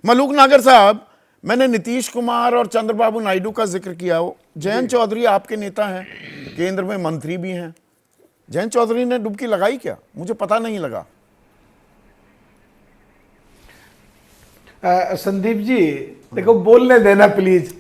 मलूक नागर साहब, मैंने नीतीश कुमार और चंद्रबाबू नायडू का जिक्र किया हो। जयंत चौधरी आपके नेता हैं, केंद्र में मंत्री भी हैं। जयंत चौधरी ने डुबकी लगाई क्या? मुझे पता नहीं लगा। संदीप जी देखो, बोलने देना प्लीज।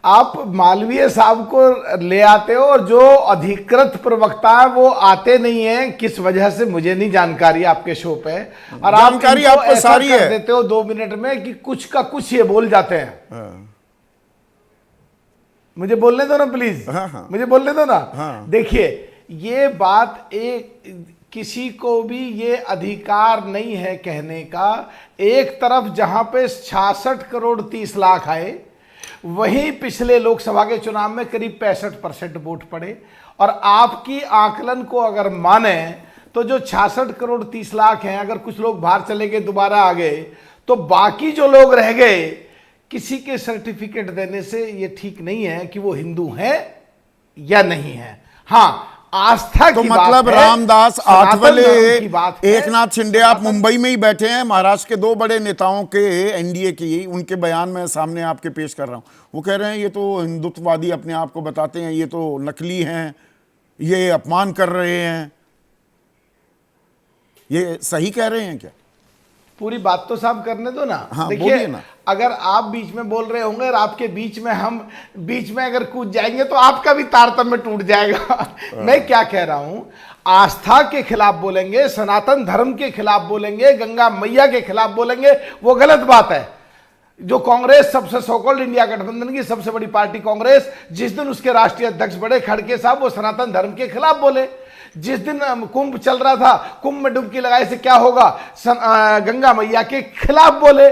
आप मालवीय साहब को ले आते हो और जो अधिकृत प्रवक्ता है वो आते नहीं है, किस वजह से मुझे नहीं जानकारी आपके शो पे। और जानकारी आप आपको सारी कर है। देते हो 2 मिनट में कि कुछ का कुछ ये बोल जाते हैं। मुझे बोलने दो ना प्लीज। हाँ। मुझे बोलने दो ना। हाँ। देखिए, ये बात किसी को भी ये अधिकार नहीं है कहने का। एक तरफ जहां पे 66 करोड़ 30 लाख आए, वहीं पिछले लोकसभा के चुनाव में करीब 65% वोट पड़े। और आपकी आकलन को अगर माने तो जो 66 करोड़ 30 लाख हैं, अगर कुछ लोग बाहर चले गए दोबारा आ गए, तो बाकी जो लोग रह गए, किसी के सर्टिफिकेट देने से ये ठीक नहीं है कि वो हिंदू हैं या नहीं है। हाँ, आस्था तो की मतलब बात है, रामदास आठवले, की बात है। एकनाथ शिंदे, आप मुंबई में ही बैठे हैं, महाराष्ट्र के 2 बड़े नेताओं के एनडीए की, उनके बयान में सामने आपके पेश कर रहा हूं। वो कह रहे हैं ये तो हिंदुत्ववादी अपने आप को बताते हैं, ये तो नकली हैं, ये अपमान कर रहे हैं। ये सही कह रहे हैं क्या? पूरी बात तो साफ करने दो ना। हाँ, देखिए, बोलिए ना। अगर आप बीच में बोल रहे होंगे और आपके बीच में हम बीच में अगर कूद जाएंगे तो आपका भी तारतम्य टूट जाएगा। मैं क्या कह रहा हूं, आस्था के खिलाफ बोलेंगे, सनातन धर्म के खिलाफ बोलेंगे, गंगा मैया के खिलाफ बोलेंगे, वो गलत बात है। जो कांग्रेस, सबसे सोकॉल्ड इंडिया गठबंधन की सबसे बड़ी पार्टी कांग्रेस, जिस दिन उसके राष्ट्रीय अध्यक्ष बड़े खड़गे साहब, वो सनातन धर्म के खिलाफ बोले। जिस दिन कुंभ चल रहा था, कुंभ में डुबकी लगाए से क्या होगा, गंगा मैया के खिलाफ बोले।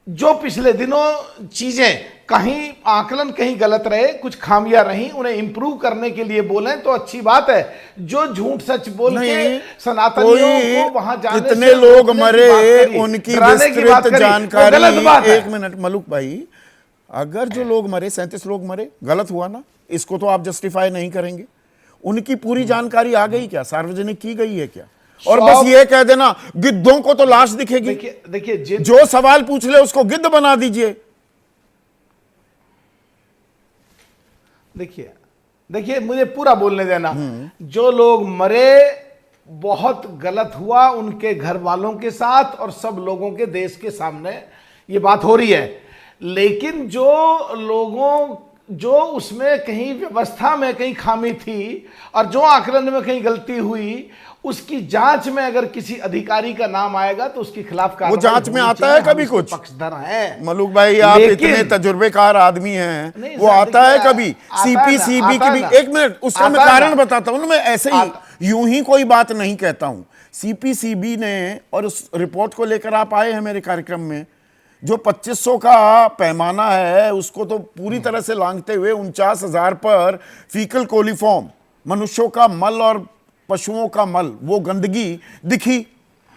जो पिछले दिनों चीजें कहीं आकलन कहीं गलत रहे, कुछ खामियां रही, उन्हें इंप्रूव करने के लिए बोले तो अच्छी बात है। जो झूठ सच बोल के सनातनियों को वहां जाने कितने लोग मरे, उनकी विस्तृत जानकारी। गलत बात है। 1 मिनट मलूक भाई, अगर जो लोग मरे, 37 लोग मरे, गलत हुआ ना, इसको तो आप जस्टिफाई नहीं करेंगे। उनकी पूरी जानकारी आ गई क्या, सार्वजनिक की गई है क्या? और बस ये कह देना गिद्धों को तो लाश दिखेगी। देखिए, जो सवाल पूछ ले उसको गिद्ध बना दीजिए। देखिए मुझे पूरा बोलने देना। जो लोग मरे, बहुत गलत हुआ उनके घर वालों के साथ और सब लोगों के देश के सामने ये बात हो रही है। लेकिन जो उसमें कहीं व्यवस्था में कहीं खामी थी और जो आकलन में कहीं गलती हुई, उसकी जांच में अगर किसी अधिकारी का नाम आएगा तो उसके खिलाफ कार्रवाई। वो जांच में आता है कभी कुछ? पक्षधर है मलूक भाई, आप इतने तजुर्बेकार आदमी हैं, वो आता है कभी? सीपीसीबी की भी, 1 मिनट, उसका मैं कारण बताता हूं ना। मैं ऐसे ही यूं ही कोई बात नहीं कहता हूं। सीपीसीबी ने, और उस रिपोर्ट को लेकर आप आए हैं मेरे कार्यक्रम में, जो 2500 का पैमाना है उसको तो पूरी तरह से लांघते हुए 49,000 पर फीकल कोलिफॉर्म, मनुष्यों का मल और पशुओं का मल, वो गंदगी दिखी।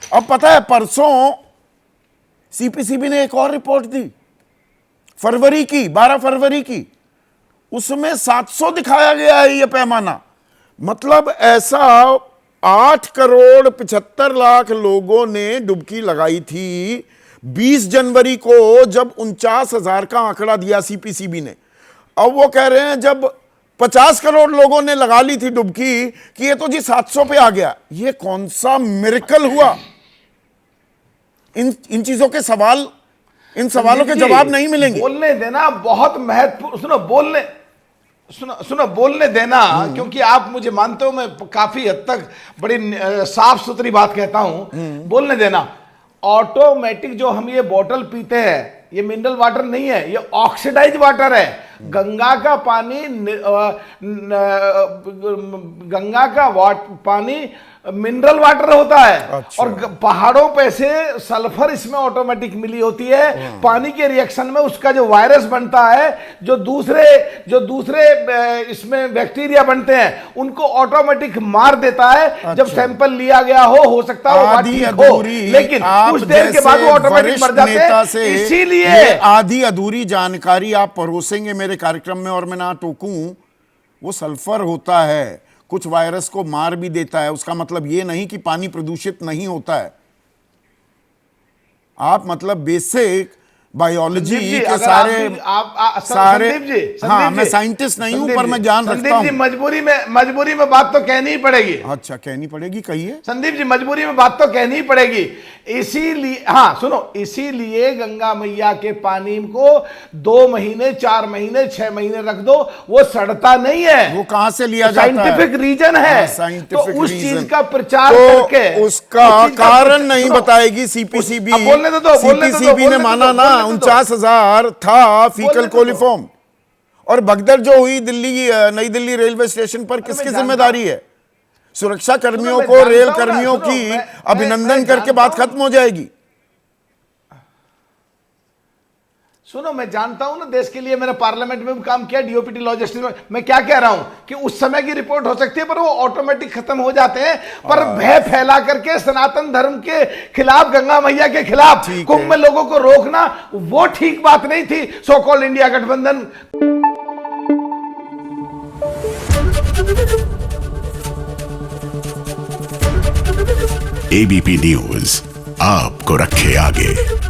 अब पता है, परसों सीपीसीबी ने एक और रिपोर्ट दी, फरवरी की, 12 फरवरी की, उसमें 700 दिखाया गया है ये पैमाना। मतलब ऐसा 8 करोड़ 75 लाख लोगों ने डुबकी लगाई थी 20 जनवरी को, जब 49,000 का आंकड़ा दिया सीपीसीबी ने। अब वो कह रहे हैं जब 50 करोड़ लोगों ने लगा ली थी डुबकी कि ये तो जी 700 पे आ गया। ये कौन सा मिरेकल हुआ? इन चीजों के सवाल, इन सवालों के जवाब नहीं मिलेंगे। बोलने देना बहुत महत्वपूर्ण। सुनो, बोलने देना, क्योंकि आप मुझे मानते हो, मैं काफी हद तक बड़ी साफ सुथरी बात कहता हूं। बोलने देना। ऑटोमेटिक जो हम ये बोतल पीते हैं, ये मिनरल वाटर नहीं है, ये ऑक्सीडाइज वाटर है। गंगा का पानी मिनरल वाटर होता है। अच्छा। और पहाड़ों पे से सल्फर इसमें ऑटोमेटिक मिली होती है। पानी के रिएक्शन में उसका जो वायरस बनता है, जो दूसरे इसमें बैक्टीरिया बनते हैं, उनको ऑटोमेटिक मार देता है। अच्छा। जब सैंपल लिया गया हो सकता है आधी अधूरी, लेकिन कुछ देर के बाद वो ऑटोमेटिक मर जाते हैं। इसीलिए आधी अधूरी जानकारी आप परोसेंगे मेरे कार्यक्रम में, और मैं ना टोकूं, वो सल्फर होता है, कुछ वायरस को मार भी देता है। उसका मतलब ये नहीं कि पानी प्रदूषित नहीं होता है। आप मतलब बेसिक बायोलॉजी संदीप जी, के अगर सारे सारे हाँ, मैं साइंटिस्ट नहीं हूं पर मैं जान रखता हूं। मजबूरी में बात तो कहनी ही पड़ेगी। अच्छा, कहनी पड़ेगी, कहिए। संदीप जी, मजबूरी में बात तो कहनी ही पड़ेगी। इसीलिए, हाँ सुनो, इसीलिए गंगा मैया के पानी को 2 महीने, 4 महीने, 6 महीने रख दो, वो सड़ता नहीं है। वो कहां से लिया जाता है? साइंटिफिक रीजन है। साइंटिफिक तो उस रीजन चीज का प्रचार तो करके उसका कारण नहीं बताएगी सीपीसीबी। सीपीसीबी ने माना ना 49,000 था फीकल कोलिफॉर्म। और भगदड़ जो हुई दिल्ली, नई दिल्ली रेलवे स्टेशन पर, किसकी जिम्मेदारी है? सुरक्षा कर्मियों को, रेल कर्मियों की अभिनंदन करके बात खत्म हो जाएगी। सुनो, मैं जानता हूं ना, देश के लिए मैंने पार्लियामेंट में भी काम किया, डीओपीटी लॉजिस्टिक्स में। मैं क्या कह रहा हूं कि उस समय की रिपोर्ट हो सकती है पर वो ऑटोमेटिक खत्म हो जाते हैं। पर भय फैला करके सनातन धर्म के खिलाफ, गंगा मैया के खिलाफ कुंभ में लोगों को रोकना, वो ठीक बात नहीं थी। सो कॉल्ड इंडिया गठबंधन। एबीपी न्यूज आपको रखे आगे।